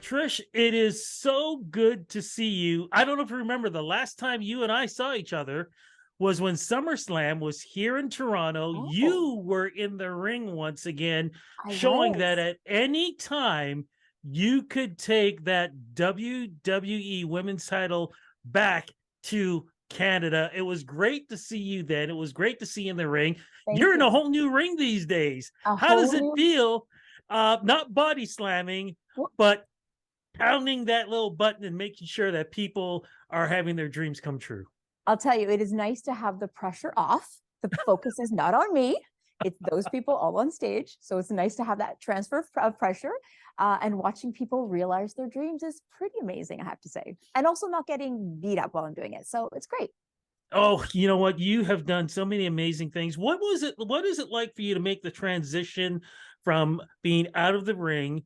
Trish, it is so good to see you. I don't know if you remember the last time you and I saw each other was when SummerSlam was here in Toronto. Oh, You were in the ring once again, I showing that was. at any time you could take that WWE women's title back to Canada. It was great to see you then. It was great to see you in the ring. Thank You're in a you. whole new ring these days. A How does whole it new. feel? Not body slamming, Well, but pounding that little button and making sure that people are having their dreams come true. I'll tell you, it is nice to have the pressure off. The focus is not on me. It's those people all on stage. So it's nice to have that transfer of pressure. And watching people realize their dreams is pretty amazing, I have to say. And also not getting beat up while I'm doing it. So it's great. Oh, you know what? You have done so many amazing things. What was it? What is it like for you to make the transition from being out of the ring,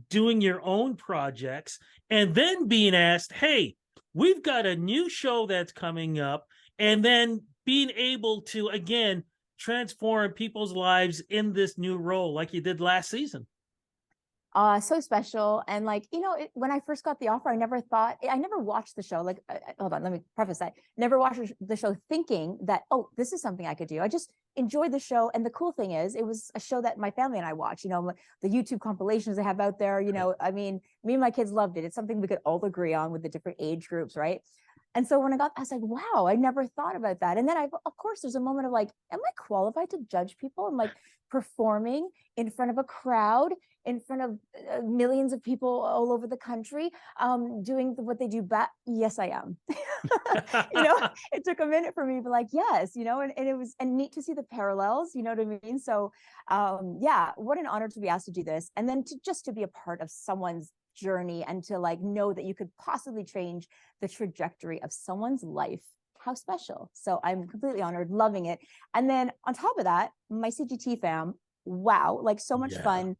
doing your own projects, and then being asked, hey, we've got a new show that's coming up, and then being able to, again, transform people's lives in this new role like you did last season? So special. And like, when I first got the offer, I never watched the show. Like, hold on, let me preface that. Never watched the show thinking that, oh, this is something I could do. I just enjoyed the show. And the cool thing is, it was a show that my family and I watch, the YouTube compilations they have out there, I mean, me and my kids loved it. It's something we could all agree on with the different age groups, right? And so when I was like, wow, I never thought about that. And then of course, there's a moment of like, am I qualified to judge people? I'm like performing in front of a crowd, in front of millions of people all over the country, doing what they do. But yes, I am. It took a minute for me to be like, yes, and it was and neat to see the parallels. You know what I mean? So, yeah, what an honor to be asked to do this, and then to be a part of someone's journey and to like know that you could possibly change the trajectory of someone's life. How special. So I'm completely honored, loving it. And then on top of that, my CGT fam, wow, like so much Yeah. fun.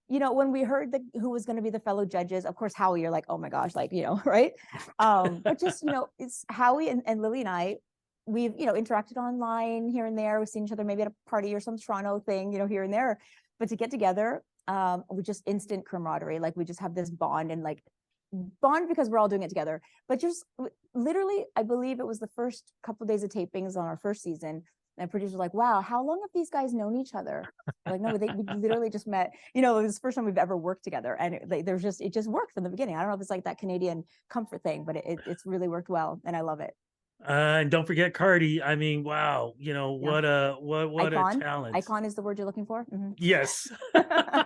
When we heard who was going to be the fellow judges, of course, Howie, you're like, oh my gosh, like, right? But just, it's Howie and Lily and I, we've, interacted online here and there. We've seen each other maybe at a party or some Toronto thing, here and there. But to get together, we just instant camaraderie. Like we just have this bond and like bond because we're all doing it together. But just literally, I believe it was the first couple of days of tapings on our first season. And producers were like, wow, how long have these guys known each other? Like, no, we literally just met, it was the first time we've ever worked together. And it just worked from the beginning. I don't know if it's like that Canadian comfort thing, but it's really worked well. And I love it. And don't forget Cardi. I mean, wow, Yeah. what a Icon. talent. Icon is the word you're looking for. Mm-hmm. Yes. Well,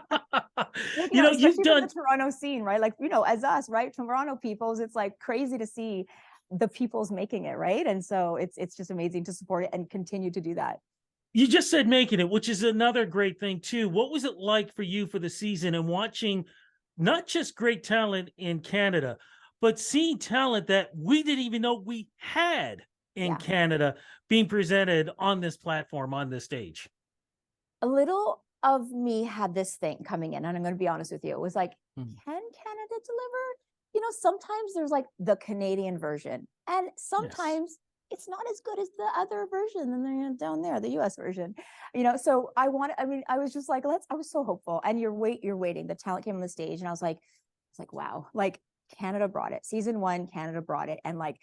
You've especially from the done. Toronto scene, right? Like, as us, right? Toronto peoples, it's like crazy to see the peoples making it, right? And so it's just amazing to support it and continue to do that. You just said making it, which is another great thing too. What was it like for you for the season and watching not just great talent in Canada, but seeing talent that we didn't even know we had in Yeah. Canada being presented on this platform, on this stage? A little of me had this thing coming in, and I'm going to be honest with you. It was like, Hmm. can Canada deliver? Sometimes there's like the Canadian version, and Yes. sometimes it's not as good as the other version than down there, the US version. So I was just like, I was so hopeful. And you're waiting. The talent came on the stage, and I was like, wow, like Canada brought it. Season 1, Canada brought it. And like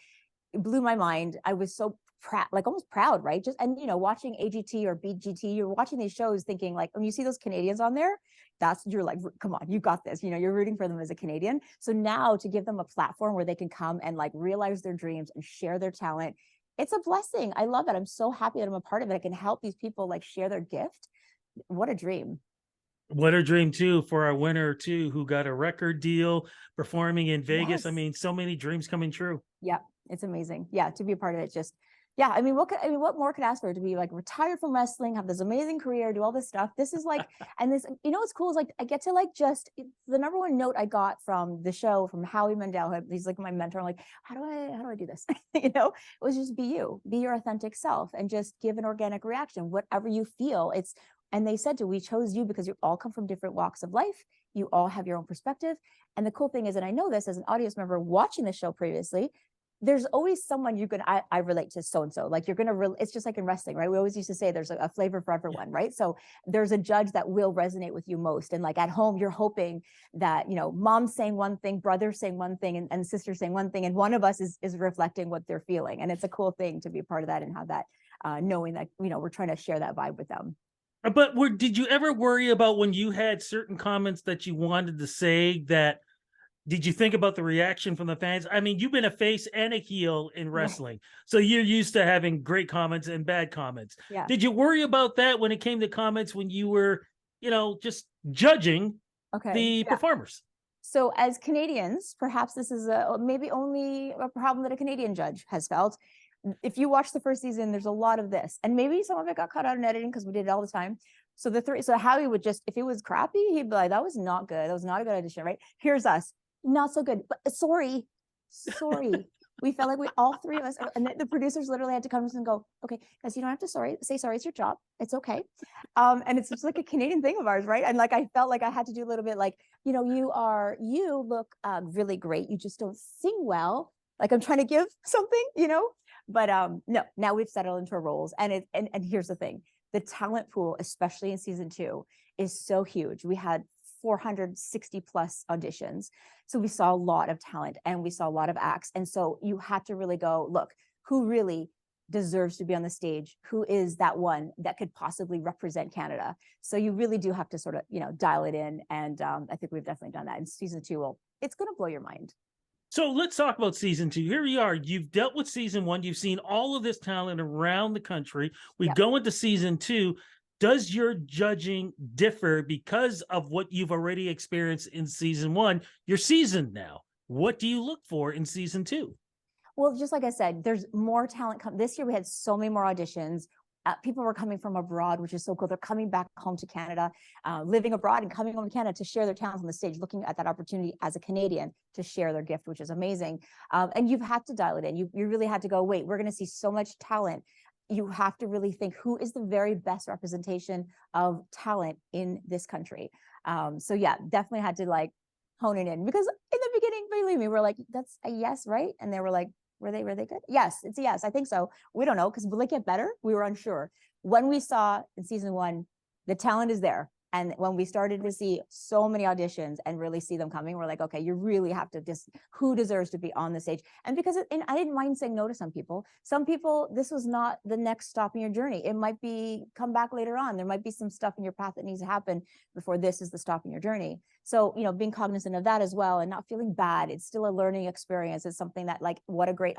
it blew my mind. I was so proud, like almost proud, right? Just and watching AGT or BGT, you're watching these shows thinking like when you see those Canadians on there, you're like, come on, you got this. You're rooting for them as a Canadian. So now to give them a platform where they can come and like realize their dreams and share their talent, it's a blessing. I love it. I'm so happy that I'm a part of it. I can help these people like share their gift. What a dream. What a dream too for our winner too, who got a record deal performing in Vegas. I Yes. mean, so many dreams coming true. Yeah, it's amazing. Yeah, to be a part of it, just yeah. What more could I ask for? To be like retired from wrestling, have this amazing career, do all this stuff. This is like, and this, what's cool is like I get to like just the number one note I got from the show from Howie Mandel. He's like my mentor. I'm like, how do I do this? It was just be you, be your authentic self, and just give an organic reaction, whatever you feel. And they said we chose you because you all come from different walks of life. You all have your own perspective. And the cool thing is, and I know this as an audience member watching the show previously, there's always someone you can, I relate to so-and-so, like you're going to, it's just like in wrestling, right? We always used to say there's a flavor for everyone, right? So there's a judge that will resonate with you most. And like at home, you're hoping that, you know, mom's saying one thing, brother's saying one thing, and sister's saying one thing, and one of us is reflecting what they're feeling. And it's a cool thing to be a part of that and have that, knowing that, you know, we're trying to share that vibe with them. But did you ever worry about when you had certain comments that you wanted to say that, did you think about the reaction from the fans? I mean, you've been a face and a heel in wrestling, so you're used to having great comments and bad comments. Yeah. Did you worry about that when it came to comments when you were, you know, just judging the performers? So as Canadians, perhaps this is maybe only a problem that a Canadian judge has felt. If you watch the first season, there's a lot of this, and maybe some of it got cut out in editing because we did it all the time. So so Howie would just, if it was crappy, he'd be like, that was not good. That was not a good audition, right? Here's us, not so good, but sorry. We felt like all three of us, and the producers literally had to come and go, okay, guys, you don't have to say sorry. It's your job. It's okay. And it's just like a Canadian thing of ours, right? And like, I felt like I had to do a little bit like, you know, you look really great. You just don't sing well. Like I'm trying to give something, you know, but no, now we've settled into our roles. And here's the thing, the talent pool, especially in season 2, is so huge. We had 460 plus auditions. So we saw a lot of talent and we saw a lot of acts. And so you had to really go, look, who really deserves to be on the stage? Who is that one that could possibly represent Canada? So you really do have to sort of, you know, dial it in. And I think we've definitely done that. And season 2 it's going to blow your mind. So let's talk about season 2. Here we are. You've dealt with season 1. You've seen all of this talent around the country. We go into season 2. Does your judging differ because of what you've already experienced in season 1? You're seasoned now. What do you look for in season 2? Well, just like I said, there's more talent. This year we had so many more auditions. People were coming from abroad, which is so cool. They're coming back home to Canada, living abroad and coming home to Canada to share their talents on the stage, looking at that opportunity as a Canadian to share their gift, which is amazing. And you've had to dial it in. You really had to go, wait, we're going to see so much talent. You have to really think, who is the very best representation of talent in this country? So yeah, definitely had to like hone it in, because in the beginning, believe me, we're like, that's a yes, right? And they were like, were they good? Yes, it's a yes. I think so. We don't know, because will it get better? We were unsure. When we saw in season 1, the talent is there. And when we started to see so many auditions and really see them coming, we're like, okay, you really have to who deserves to be on the stage? And because and I didn't mind saying no to some people. Some people, this was not the next stop in your journey. It might be come back later on. There might be some stuff in your path that needs to happen before this is the stop in your journey. So, you know, being cognizant of that as well and not feeling bad. It's still a learning experience. It's something that, like, what a great,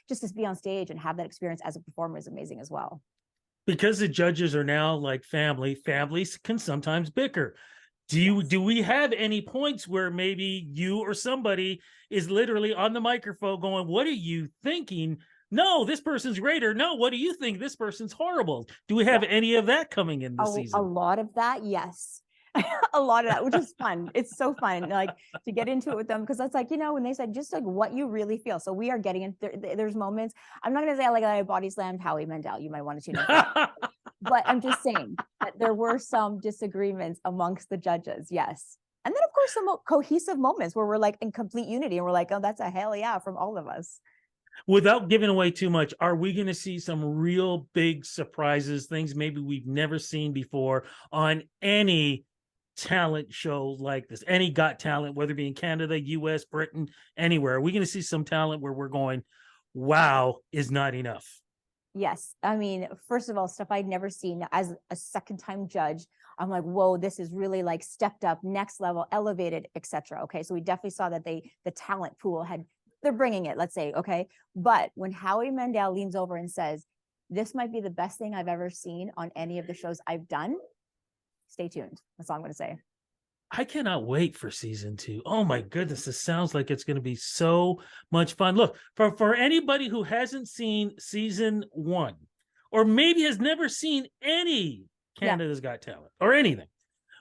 just to be on stage and have that experience as a performer is amazing as well. Because the judges are now like family, families can sometimes bicker. Do we have any points where maybe you or somebody is literally on the microphone going, what are you thinking? No, this person's great. Or no, what do you think? This person's horrible. Do we have any of that coming in this season? A lot of that, yes. A lot of that, which is fun. It's so fun, like, to get into it with them, because that's like, you know, when they said just like what you really feel. So we are getting in there's moments. I'm not going to say like I body slammed Howie Mandel. You might want to tune in. But I'm just saying that there were some disagreements amongst the judges. Yes. And then of course some cohesive moments where we're like in complete unity and we're like, oh, that's a hell yeah from all of us. Without giving away too much, are we going to see some real big surprises, things maybe we've never seen before on any talent show like this, any Got Talent, whether it be in Canada, US, Britain, anywhere? Are we going to see some talent where we're going, wow, is not enough? Yes. I mean, first of all, stuff I'd never seen as a second time judge. I'm like, whoa, this is really like stepped up, next level, elevated, etc. Okay. So we definitely saw that the talent pool they're bringing it, let's say. Okay. But when Howie Mandel leans over and says, this might be the best thing I've ever seen on any of the shows I've done, stay tuned. That's all I'm going to say. I cannot wait for season 2. Oh my goodness, this sounds like it's going to be so much fun. Look, for anybody who hasn't seen season 1, or maybe has never seen any Canada's Got Talent or anything,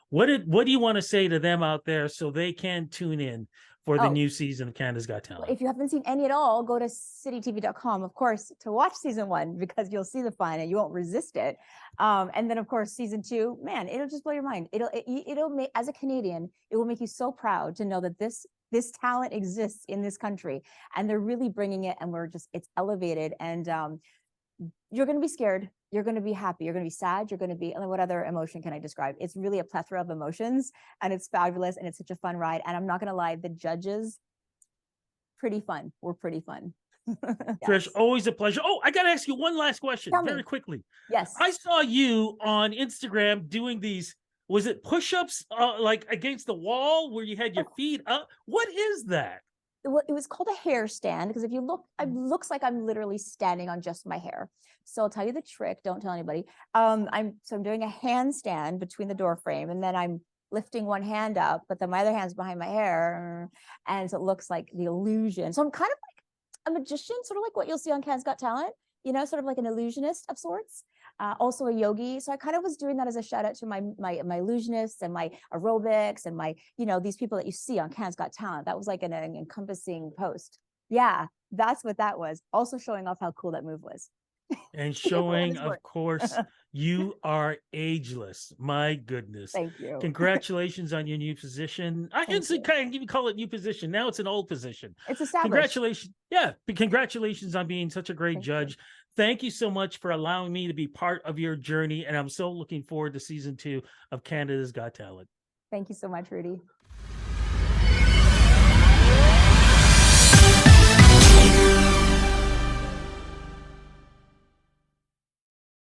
what do you want to say to them out there so they can tune in for the new season of Canada's Got Talent? If you haven't seen any at all, go to citytv.com, of course, to watch season 1, because you'll see the fun and you won't resist it. And then of course, season 2, man, it'll just blow your mind. It'll make, as a Canadian, it will make you so proud to know that this this talent exists in this country, and they're really bringing it, and it's elevated. And you're going to be scared, you're going to be happy, you're going to be sad, you're going to be, what other emotion can I describe? It's really a plethora of emotions, and it's fabulous, and it's such a fun ride. And I'm not going to lie, the judges, pretty fun. We're pretty fun. Trish, always a pleasure. Oh, I got to ask you one last question very quickly. Yes. I saw you on Instagram doing these, was it push-ups like against the wall where you had your feet up? What is that? It was called a hair stand, because if you look, it looks like I'm literally standing on just my hair. So I'll tell you the trick. Don't tell anybody. I'm doing a handstand between the door frame, and then I'm lifting one hand up, but then my other hand's behind my hair, and so it looks like the illusion. So I'm kind of like a magician, sort of like what you'll see on Canada's Got Talent. Sort of like an illusionist of sorts. Also a yogi. So I kind of was doing that as a shout out to my illusionists and my aerobics and my, these people that you see on Canada's Got Talent. That was like an encompassing post. Yeah, that's what that was. Also showing off how cool that move was. And showing, of course, you are ageless. My goodness. Thank you. Congratulations on your new position. I can even call it new position. Now it's an old position. It's established. Congratulations. Yeah. Congratulations on being such a great judge. Thank you so much for allowing me to be part of your journey. And I'm so looking forward to season 2 of Canada's Got Talent. Thank you so much, Rudy.